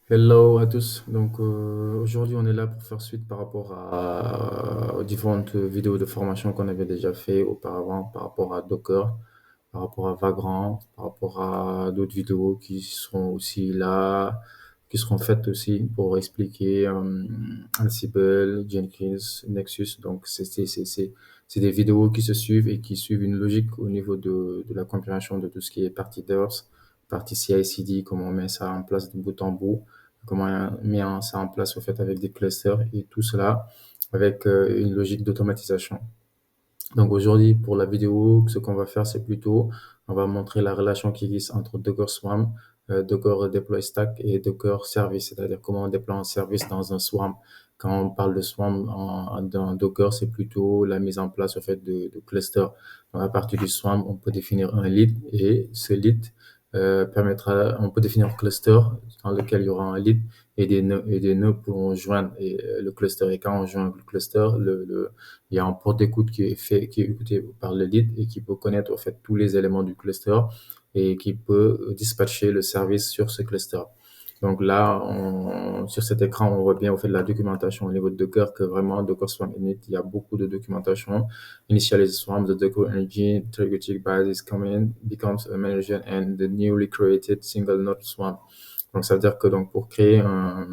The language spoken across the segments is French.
Hello à tous. Aujourd'hui, on est là pour faire suite par rapport aux différentes vidéos de formation qu'on avait déjà fait auparavant par rapport à Docker, par rapport à Vagrant, par rapport à d'autres vidéos qui seront aussi là, qui seront faites aussi pour expliquer Ansible, Jenkins, Nexus. Donc, c'est des vidéos qui se suivent et qui suivent une logique au niveau de la compréhension de tout ce qui est partie DevOps, partie CI/CD, comment on met ça en place de bout en bout, comment on met ça en place au fait avec des clusters et tout cela avec une logique d'automatisation. Donc aujourd'hui, pour la vidéo, ce qu'on va faire, c'est plutôt, on va montrer la relation qui existe entre Docker Swarm, Docker Deploy Stack et Docker Service, c'est-à-dire comment on déploie un service dans un Swarm. Quand on parle de Swarm dans Docker, c'est plutôt la mise en place au fait de clusters. Donc, à partir du Swarm, on peut définir un lead et ce lead permettra, on peut définir un cluster dans lequel il y aura un lead et des nœuds pour joindre le cluster. Et quand on joint le cluster, il y a un port d'écoute qui est fait, qui est écouté par le lead et qui peut connaître en fait tous les éléments du cluster et qui peut dispatcher le service sur ce cluster. Donc là, sur cet écran, on voit bien au fait de la documentation au niveau de Docker que vraiment Docker Swarm Init, il y a beaucoup de documentation. Initialize Swarm, the Docker Engine, Targeting Basis Command becomes a manager and the newly created single node Swarm. Donc ça veut dire que donc pour créer un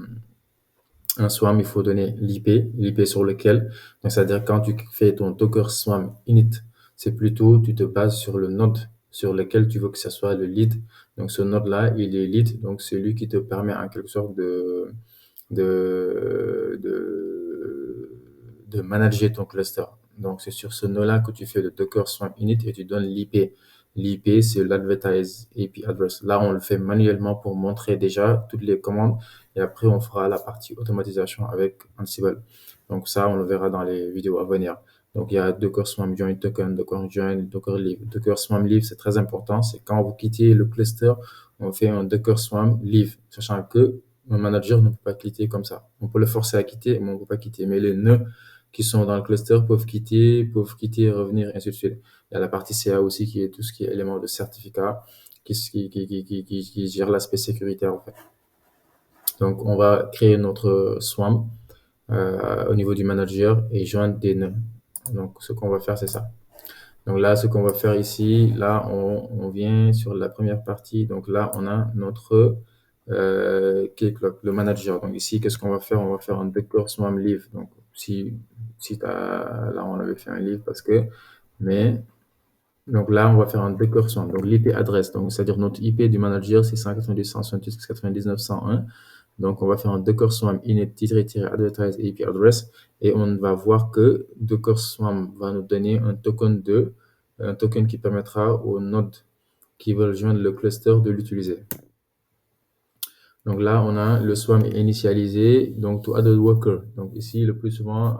swarm, il faut donner l'IP sur lequel, donc c'est-à-dire quand tu fais ton Docker Swarm init, c'est plutôt, tu te bases sur le node sur lequel tu veux que ça soit le lead. Donc ce node-là, il est lead, donc c'est lui qui te permet en quelque sorte de, de, de manager ton cluster. Donc c'est sur ce node-là que tu fais le Docker Swarm init et tu donnes l'IP. L'IP, c'est l'advertise AP address. Là, on le fait manuellement pour montrer déjà toutes les commandes et après, on fera la partie automatisation avec Ansible. Donc ça, on le verra dans les vidéos à venir. Donc il y a Docker Swarm Join Token, Docker Join, Docker Leave. Docker Swarm Leave, c'est très important. C'est quand vous quittez le cluster, on fait un Docker Swarm Leave, sachant que un manager ne peut pas quitter comme ça. On peut le forcer à quitter, mais on ne peut pas quitter. Mais les nœuds qui sont dans le cluster peuvent quitter, revenir, et ainsi de suite. Il y a la partie CA aussi qui est tout ce qui est élément de certificat, qui gère l'aspect sécuritaire en fait. Donc, on va créer notre swarm au niveau du manager et joindre des nœuds. Donc, ce qu'on va faire, c'est ça. Donc là, ce qu'on va faire ici, là, on vient sur la première partie. Donc là, on a notre key clock, le manager. Donc ici, qu'est-ce qu'on va faire? On va faire un Docker Swarm Leave. Donc si là, on avait fait un leave parce que, mais donc là, on va faire un Docker Swarm. Donc l'IP adresse, donc c'est-à-dire notre IP du manager, c'est 192.168.99.101. Donc, on va faire un Docker Swarm init-advertise IP address et on va voir que Docker Swarm va nous donner un token qui permettra aux nodes qui veulent joindre le cluster de l'utiliser. Donc là, on a le swarm initialisé, donc to add a worker. Donc ici, le plus souvent,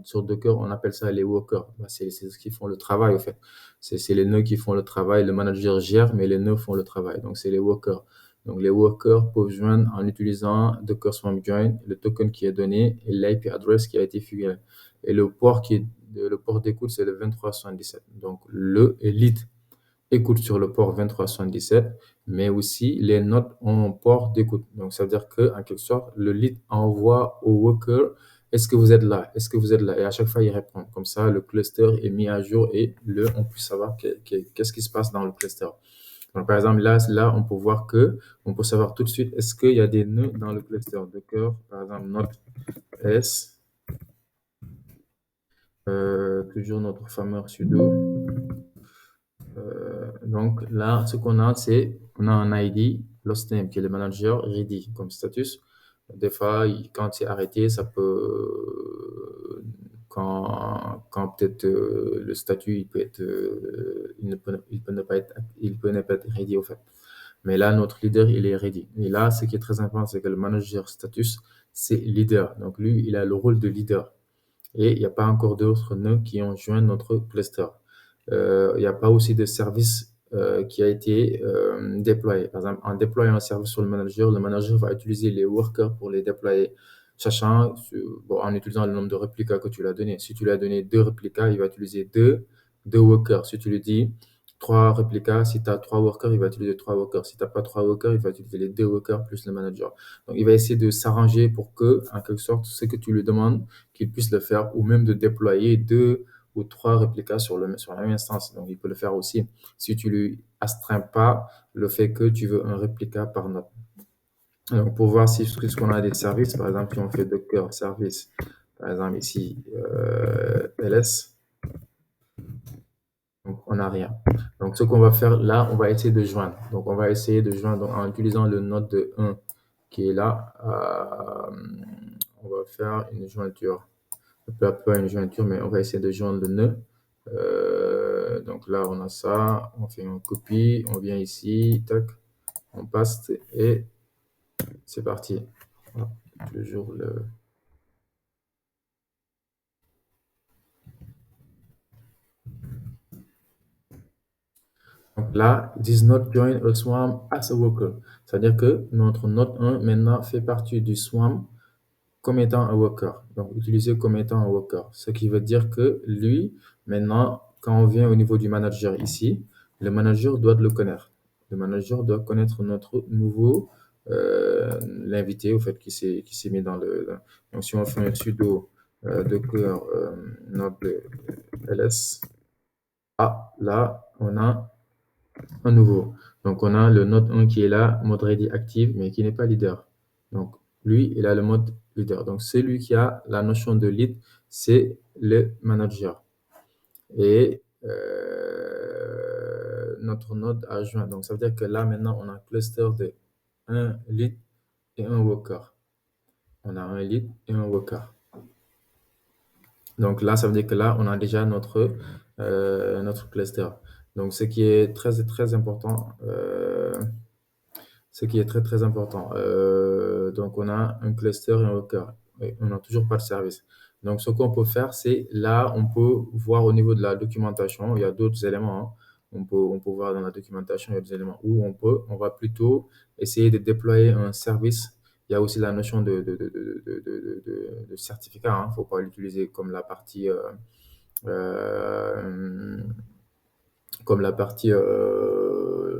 sur Docker, on appelle ça les workers. C'est ce qui font le travail, en fait. C'est les nœuds qui font le travail. Le manager gère, mais les nœuds font le travail. Donc c'est les workers. Donc les workers peuvent joindre en utilisant Docker Swarm Join, le token qui est donné et l'IP address qui a été figuré. Et le port d'écoute, c'est le 2377. Donc le lead écoute sur le port 2377, mais aussi les notes ont un port d'écoute. Donc, ça veut dire que, en quelque sorte, le lead envoie au worker, est-ce que vous êtes là? Est-ce que vous êtes là? Et à chaque fois, il répond. Comme ça, le cluster est mis à jour et on peut savoir qu'est-ce qui se passe dans le cluster. Donc, par exemple, là, on peut voir on peut savoir tout de suite, est-ce qu'il y a des nœuds dans le cluster Docker? Par exemple, note S, toujours notre fameux sudo. Donc là, ce qu'on a, c'est on a un ID, lost name, qui est le manager, ready comme status. Des fois, quand c'est arrêté, ça peut, quand peut-être le statut, il peut être, il peut ne pas être ready au fait. Mais là, notre leader, il est ready. Et là, ce qui est très important, c'est que le manager status, c'est leader. Donc lui, il a le rôle de leader. Et il n'y a pas encore d'autres nœuds qui ont joint notre cluster. Il n'y a pas aussi de service qui a été déployé. Par exemple, en déployant un service sur le manager va utiliser les workers pour les déployer, sachant, bon, en utilisant le nombre de réplicas que tu lui as donné. Si tu lui as donné 2 réplicas, il va utiliser deux workers. Si tu lui dis trois réplicas. Si tu as trois workers, il va utiliser trois workers. Si tu n'as pas trois workers, il va utiliser les deux workers plus le manager. Donc, il va essayer de s'arranger pour que, en quelque sorte, ce que tu lui demandes, qu'il puisse le faire, ou même de déployer deux ou trois réplicas sur la même instance. Donc, il peut le faire aussi. Si tu lui astreins pas le fait que tu veux un réplica par note. Donc, pour voir si ce qu'on a des services, par exemple, si on fait Docker service, par exemple ici, ls, donc on n'a rien. Donc, ce qu'on va faire là, on va essayer de joindre. Donc, on va essayer de joindre en utilisant le node de 1 qui est là. On va faire une jointure. Pas une jointure, mais on va essayer de joindre le nœud. Donc là, on a ça. On fait une copie. On vient ici. Tac. On paste et c'est parti. Voilà. Toujours le. Donc là, this node join a swarm as a worker. C'est-à-dire que notre node 1 maintenant fait partie du swarm comme étant un worker. Donc utilisé comme étant un worker. Ce qui veut dire que lui, maintenant, quand on vient au niveau du manager ici, le manager doit le connaître. Le manager doit connaître notre nouveau, l'invité au fait qui s'est mis dans donc si on fait un sudo docker node ls, là, on a un nouveau. Donc, on a le node 1 qui est là, mode ready active, mais qui n'est pas leader. Donc, lui, il a le mode leader. Donc, celui qui a la notion de lead, c'est le manager. Et notre node a joint. Donc, ça veut dire que là, maintenant, on a un cluster de un lead et un worker. On a un lead et un worker. Donc là, ça veut dire que là, on a déjà notre cluster. Donc, ce qui est très, très important, donc, on a un cluster et un worker. Et on n'a toujours pas de service. Donc, ce qu'on peut faire, c'est là, on peut voir au niveau de la documentation, il y a d'autres éléments, hein. On peut voir dans la documentation, il y a des éléments où on va plutôt essayer de déployer un service. Il y a aussi la notion de certificat. Il ne faut pas l'utiliser euh, comme la partie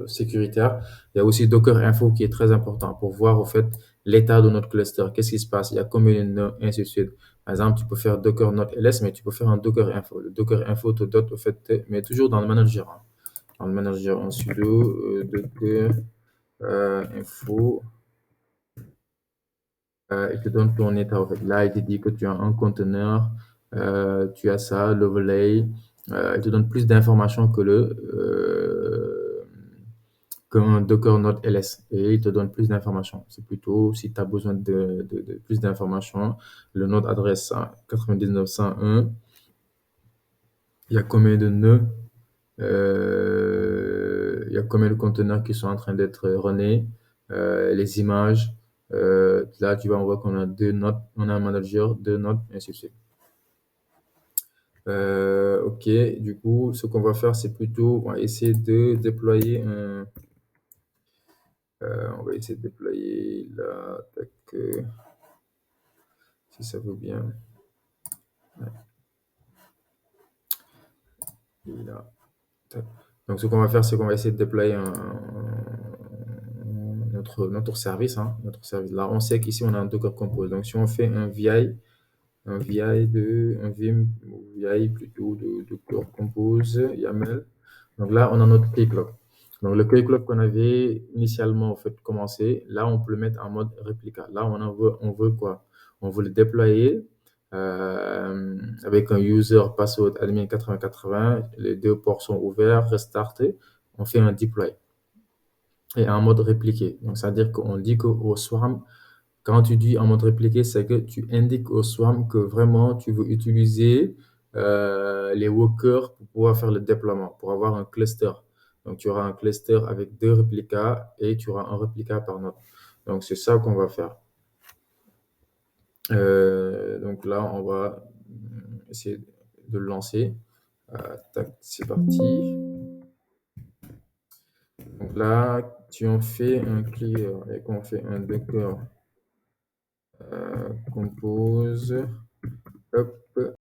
sécuritaire. Il y a aussi Docker Info qui est très important pour voir au fait l'état de notre cluster. Qu'est-ce qui se passe? Il y a combien de nœuds, et ainsi de suite. Par exemple, tu peux faire Docker Node LS, mais tu peux faire un Docker Info. Le Docker Info te donne au fait, mais toujours dans le manager, hein. Dans le manager en sudo, Docker Info, il te donne ton état. En fait. Là, il te dit que tu as un conteneur, tu as ça, l'overlay. Il te donne plus d'informations qu'un Docker Node LS et il te donne plus d'informations. C'est plutôt si tu as besoin de plus d'informations, le node adresse 99.101. Il y a combien de nœuds, il y a combien de conteneurs qui sont en train d'être runnés, les images. Là, tu vas voir qu'on a deux nodes, on a un manager, deux nodes, et ainsi de suite. Ok, du coup, ce qu'on va faire, c'est plutôt, on va essayer de déployer on va essayer de déployer là, tac, si ça veut bien. Ouais. Là, tac. Donc, ce qu'on va faire, c'est qu'on va essayer de déployer notre service, hein, notre service. Là, on sait qu'ici, on a un Docker Compose. Donc, si on fait un vim ou VI plutôt de Docker Compose, YAML. Donc là, on a notre keycloak. Donc le keycloak qu'on avait initialement en fait commencé, là on peut le mettre en mode réplica. Là on veut quoi? On veut le déployer avec un user password admin 8080, les deux ports sont ouverts, restarté, on fait un deploy et en mode répliqué. Donc c'est à dire qu'on dit qu'au swarm, quand tu dis en mode répliqué, c'est que tu indiques au swarm que vraiment tu veux utiliser les workers pour pouvoir faire le déploiement, pour avoir un cluster. Donc, tu auras un cluster avec deux réplicas et tu auras un réplica par node. Donc, c'est ça qu'on va faire. Donc là, on va essayer de le lancer. Tac, c'est parti. Donc là, tu en fais un clear et qu'on fait un docker compose. Hop,